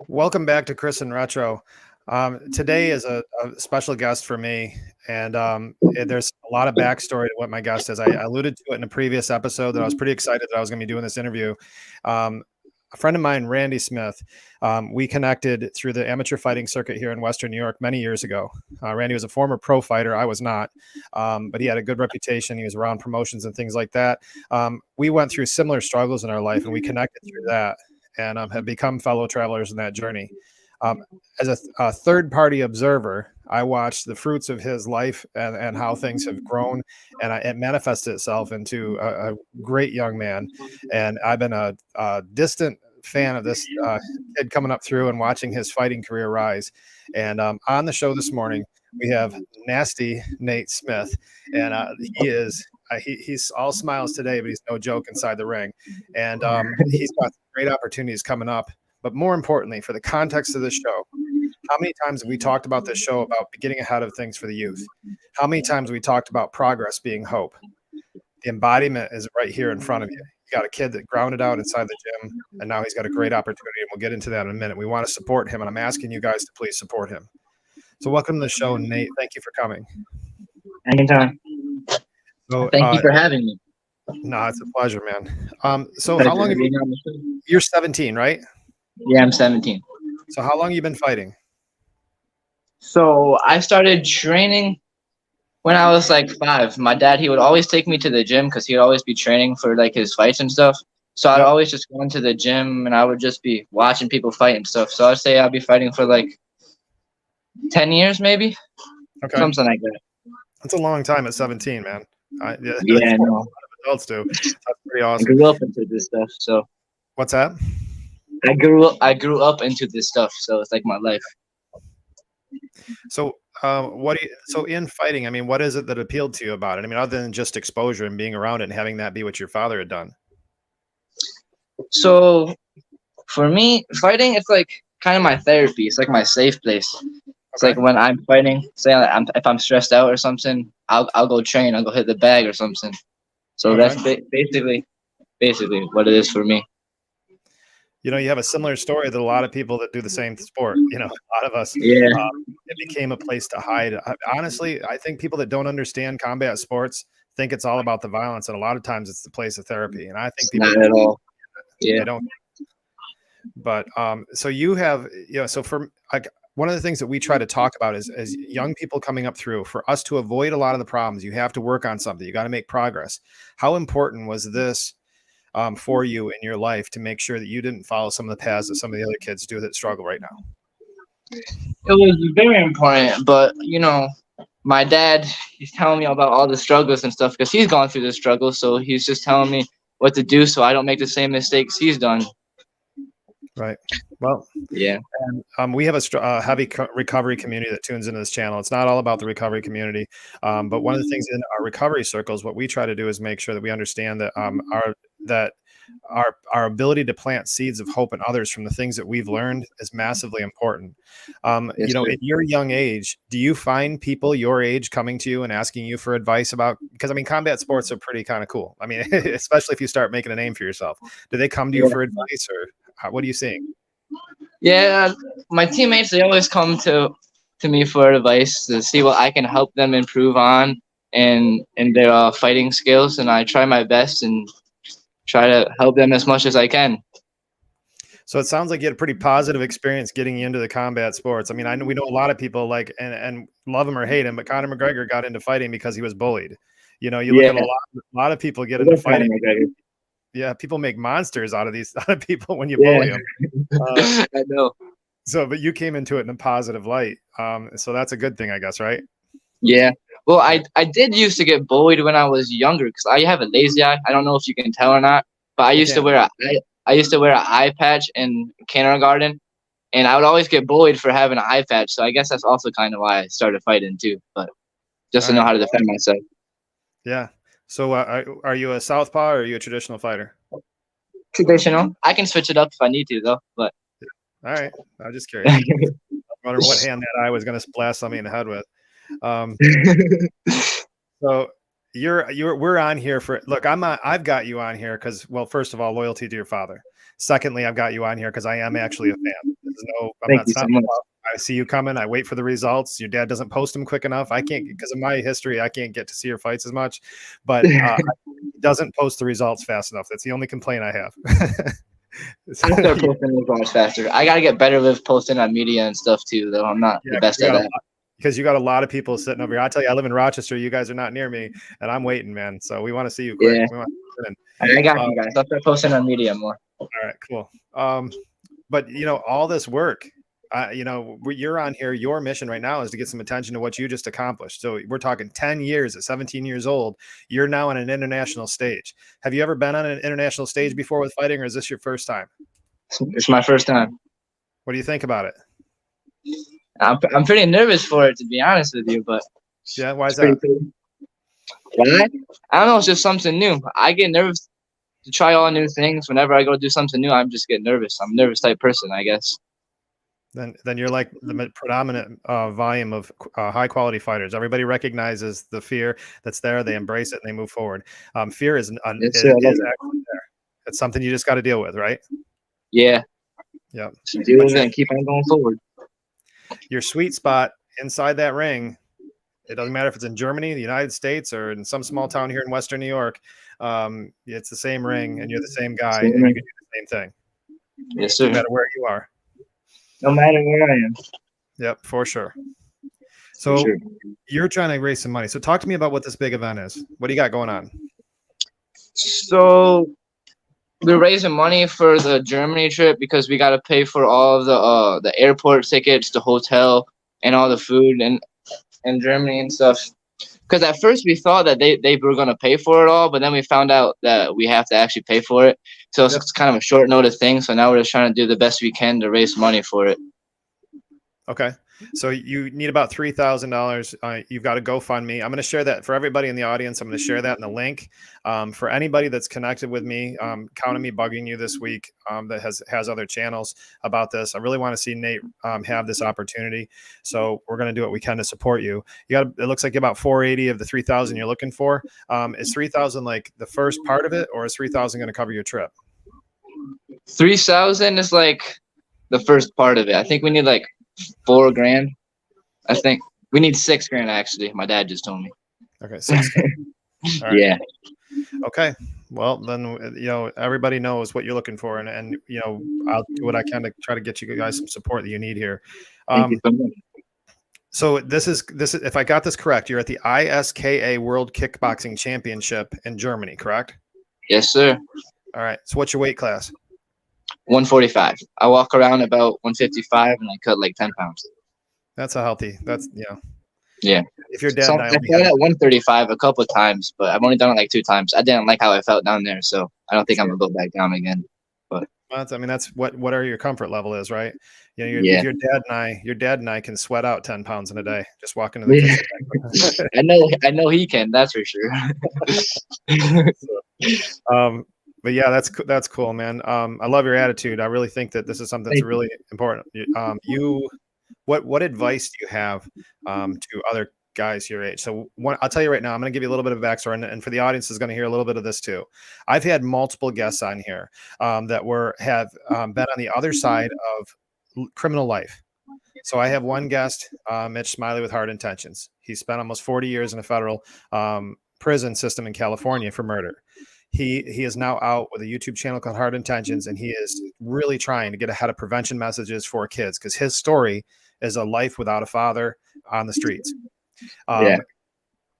Welcome back to Chris and Retro. Today is a special guest for me, and there's a lot of backstory to what my guest is. I alluded to it in a previous episode that I was pretty excited that I was going to be doing this interview. A friend of mine, Randy Smith, we connected through the amateur fighting circuit here in Western New York many years ago. Randy was a former pro fighter. I was not, but he had a good reputation. He was around promotions and things like that. We went through similar struggles in our life, and we connected through that and have become fellow travelers in that journey. As a third-party observer, I watched the fruits of his life and how things have grown, and it manifested itself into a great young man. And I've been a distant fan of this kid coming up through and watching his fighting career rise. And on the show this morning, we have Nasty Nate Smith, and he's all smiles today, but he's no joke inside the ring. And he's got great opportunities coming up. But more importantly, for the context of this show, how many times have we talked about this show about getting ahead of things for the youth? How many times have we talked about progress being hope? The embodiment is right here in front of you. You got a kid that grounded out inside the gym, and now he's got a great opportunity, and we'll get into that in a minute. We want to support him, and I'm asking you guys to please support him. So welcome to the show, Nate. Thank you for coming. Anytime. So, Thank you for having me. No, it's a pleasure, man. So how long have you're 17, right? Yeah, I'm 17. So how long have you been fighting? So I started training when I was like 5. My dad, he would always take me to the gym because he would always be training for like his fights and stuff. So I'd always just go into the gym and I would just be watching people fight and stuff. So I'd say I'd be fighting for like 10 years maybe. Okay. Something like that. That's a long time at 17, man. Yeah, no. A lot of adults do. That's pretty awesome. I grew up into this stuff, so. What's that? I grew up into this stuff, so it's like my life. So so in fighting, I mean, what is it that appealed to you about it? I mean, other than just exposure and being around it and having that be what your father had done. So for me, fighting, it's like kind of my therapy. It's like my safe place. It's like when I'm fighting, say if I'm stressed out or something, I'll go train, I'll go hit the bag or something. So that's basically what it is for me. You know, you have a similar story that a lot of people that do the same sport, you know, a lot of us, it became a place to hide. Honestly, I think people that don't understand combat sports think it's all about the violence. And a lot of times it's the place of therapy. And I think people not at all. They don't. But so you have, you know, so for like, one of the things that we try to talk about is as young people coming up through, for us to avoid a lot of the problems, you have to work on something. You got to make progress. How important was this for you in your life to make sure that you didn't follow some of the paths that some of the other kids do that struggle right now? It was very important, but you know, my dad, he's telling me about all the struggles and stuff because he's gone through the struggles. So he's just telling me what to do so I don't make the same mistakes he's done. Right. Well, yeah. And we have a heavy recovery community that tunes into this channel. It's not all about the recovery community, but one of the things in our recovery circles, what we try to do is make sure that we understand that our ability to plant seeds of hope in others from the things that we've learned is massively important. You know, at your young age, do you find people your age coming to you and asking you for advice about, because I mean, combat sports are pretty kind of cool. I mean, especially if you start making a name for yourself. Do they come to you for advice, or what are you seeing? Yeah, my teammates, they always come to me for advice to see what I can help them improve on in their fighting skills, and I try my best and try to help them as much as I can. So it sounds like you had a pretty positive experience getting into the combat sports. I mean, we know a lot of people like and love him or hate him, but Conor McGregor got into fighting because he was bullied. You know, you look at a lot of people get into fighting. Yeah, people make monsters out of people when you bully them. I know. So, but you came into it in a positive light. So that's a good thing, I guess, right? Yeah. Well, I did used to get bullied when I was younger because I have a lazy eye. I don't know if you can tell or not, but I used to wear an eye patch in kindergarten, and I would always get bullied for having an eye patch. So I guess that's also kind of why I started fighting too, but just to know how to defend myself. Yeah. So are you a southpaw or are you a traditional fighter? Traditional. I can switch it up if I need to, though. But all right, I'm just curious. I wonder what hand that I was going to blast somebody in the head with. So we're on here for, look, I've got you on here because, well, first of all, loyalty to your father. Secondly, I've got you on here because I am actually a fan. I'm Thank not, you it's so not, much. I see you coming. I wait for the results. Your dad doesn't post them quick enough. I can't, because of my history, I can't get to see your fights as much, but he doesn't post the results fast enough. That's the only complaint I have. I start posting results faster. I gotta get better with posting on media and stuff too, though. I'm not the Yeah, best at that. because you got a lot of people sitting over here. I tell you, I live in Rochester. You guys are not near me, and I'm waiting, man. So we want to see you quick. Yeah, We want to I got you guys. I'll start posting on media more. all right, cool. But all this work, you're on here. Your mission right now is to get some attention to what you just accomplished. So we're talking 10 years at 17 years old. You're now on an international stage. Have you ever been on an international stage before with fighting, or is this your first time? It's my first time. What do you think about it? I'm pretty nervous for it, to be honest with you, but Yeah, why is pretty that? cool. Why? I don't know. It's just something new. I get nervous to try all new things. Whenever I go do something new, I'm just get nervous. I'm a nervous type person, I guess. Then you're like the predominant volume of high quality fighters. Everybody recognizes the fear that's there. They embrace it and they move forward. Fear is Yes, sir. I love is it. actually there. It's something you just got to deal with, right? Yeah. Yeah. So deal But with it and keep on going forward. your sweet spot inside that ring, it doesn't matter if it's in Germany, the United States, or in some small town here in Western New York. It's the same ring, and you're the same guy, and you can do the same thing. Yes, sir. No matter where you are. No matter where I am. Yep, for sure. So For sure. you're trying to raise some money. So talk to me about what this big event is. What do you got going on? So we're raising money for the Germany trip because we got to pay for all of the airport tickets, the hotel, and all the food in Germany and stuff. Because at first we thought that they were going to pay for it all, but then we found out that we have to actually pay for it. So it's kind of a short notice thing. So now we're just trying to do the best we can to raise money for it. Okay. So you need about $3,000. You've got a GoFundMe. I'm going to share that for everybody in the audience. I'm going to share that in the link. For anybody that's connected with me, count on me bugging you this week that has other channels about this. I really want to see Nate have this opportunity. So we're going to do what we can to support you. It looks like about 480 of the 3,000 you're looking for. Is 3,000 like the first part of it, or is 3,000 going to cover your trip? 3,000 is like the first part of it. I think we need like $4,000. I think we need $6,000 actually. My dad just told me. Okay, 6,000. All right. Yeah. Okay. Well, then everybody knows what you're looking for, and I'll do what I can to try to get you guys some support that you need here. Thank you so much. So this is if I got this correct, you're at the ISKA World Kickboxing Championship in Germany, correct? Yes, sir. All right. So what's your weight class? 145. I walk around about 155 and I cut like 10 pounds. That's a healthy. Yeah. If you're dead, So I fought at 135 a couple of times, but I've only done it like 2 times. I didn't like how I felt down there, so I don't think I'm gonna go back down again. But that's whatever your comfort level is, right? Yeah. Your dad and I can sweat out 10 pounds in a day just walking to the kitchen. I know he can. That's for sure. But yeah, that's cool, man. I love your attitude. I really think that this is something that's really important. What advice do you have to other guys your age? So I'll tell you right now, I'm going to give you a little bit of backstory, and for the audience is going to hear a little bit of this too. I've had multiple guests on here that have been on the other side of criminal life. So I have one guest, Mitch Smiley, with Hard Intentions. He spent almost 40 years in a federal prison system in California for murder. He is now out with a YouTube channel called Hard Intentions, and he is really trying to get ahead of prevention messages for kids because his story is a life without a father on the streets.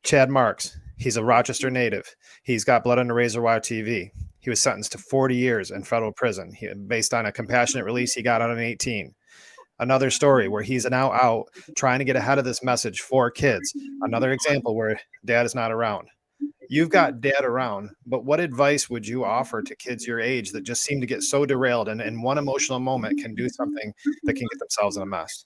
Chad Marks, he's a Rochester native. He's got Blood Under Razor Wire TV. He was sentenced to 40 years in federal prison based on a compassionate release he got out at 18. Another story where he's now out trying to get ahead of this message for kids. Another example where dad is not around. You've got dad around, but what advice would you offer to kids your age that just seem to get so derailed and in one emotional moment can do something that can get themselves in a mess?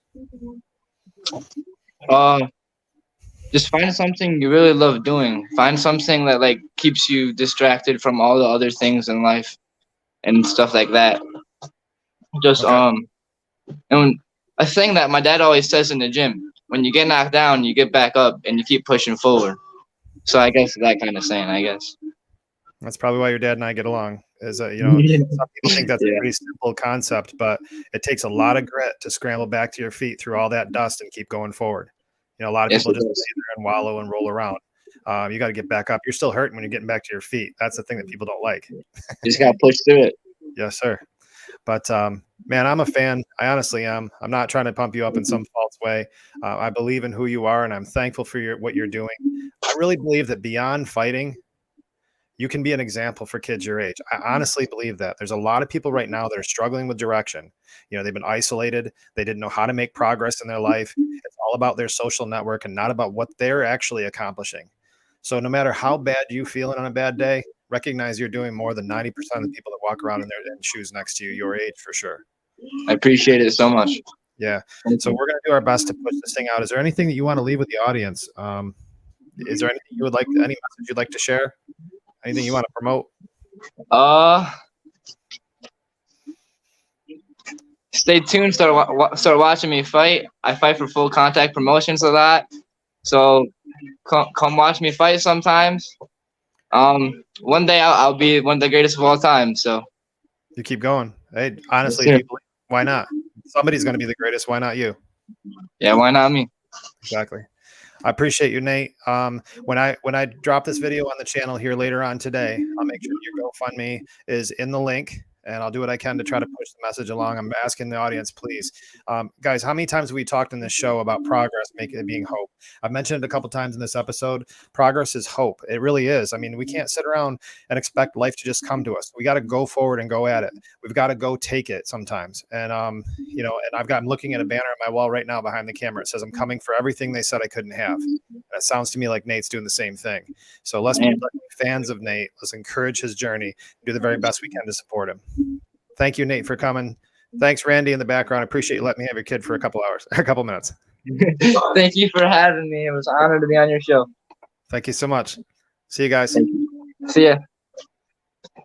Just find something you really love doing. Find something that like keeps you distracted from all the other things in life and stuff like that. Just and a thing that my dad always says in the gym, when you get knocked down, you get back up and you keep pushing forward. So I guess that kind of saying, I guess. That's probably why your dad and I get along. Is that, you know, some people think that's a Yeah. pretty simple concept, but it takes a lot of grit to scramble back to your feet through all that dust and keep going forward. You know, a lot of Yes, people it just does. lay there and wallow and roll around. You got to get back up. You're still hurting when you're getting back to your feet. That's the thing that people don't like. You just gotta push through it. Yes, sir. But man, I'm a fan. I honestly am. I'm not trying to pump you up in some false way. I believe in who you are, and I'm thankful for what you're doing. I really believe that beyond fighting, you can be an example for kids your age. I honestly believe that. There's a lot of people right now that are struggling with direction. You know, they've been isolated. They didn't know how to make progress in their life. It's all about their social network and not about what they're actually accomplishing. So no matter how bad you feeling on a bad day, recognize you're doing more than 90% of the people that walk around in their shoes next to you, your age for sure. I appreciate it so much. Yeah. So we're going to do our best to push this thing out. Is there anything that you want to leave with the audience? Is there anything you would like, any message you'd like to share? Anything you want to promote? Stay tuned. Start watching me fight. I fight for Full Contact Promotions a lot. So come watch me fight sometimes. One day I'll be one of the greatest of all time. So you keep going. Hey, honestly, yes, why not? Somebody's going to be the greatest. Why not you? Yeah, why not me? Exactly. I appreciate you, Nate. When I drop this video on the channel here later on today, I'll make sure your GoFundMe is in the link, and I'll do what I can to try to push the message along. I'm asking the audience, please. Guys, how many times have we talked in this show about progress being hope? I've mentioned it a couple times in this episode. Progress is hope. It really is. I mean, we can't sit around and expect life to just come to us. We got to go forward and go at it. We've got to go take it sometimes. And, you know, and I'm looking at a banner on my wall right now behind the camera. It says, I'm coming for everything they said I couldn't have. And it sounds to me like Nate's doing the same thing. So let's be fans of Nate. Let's encourage his journey. Do the very best we can to support him. Thank you, Nate, for coming. Thanks, Randy, in the background. I appreciate you letting me have your kid for a couple hours, a couple minutes. Thank you for having me. It was an honor to be on your show. Thank you so much. See you guys. See ya.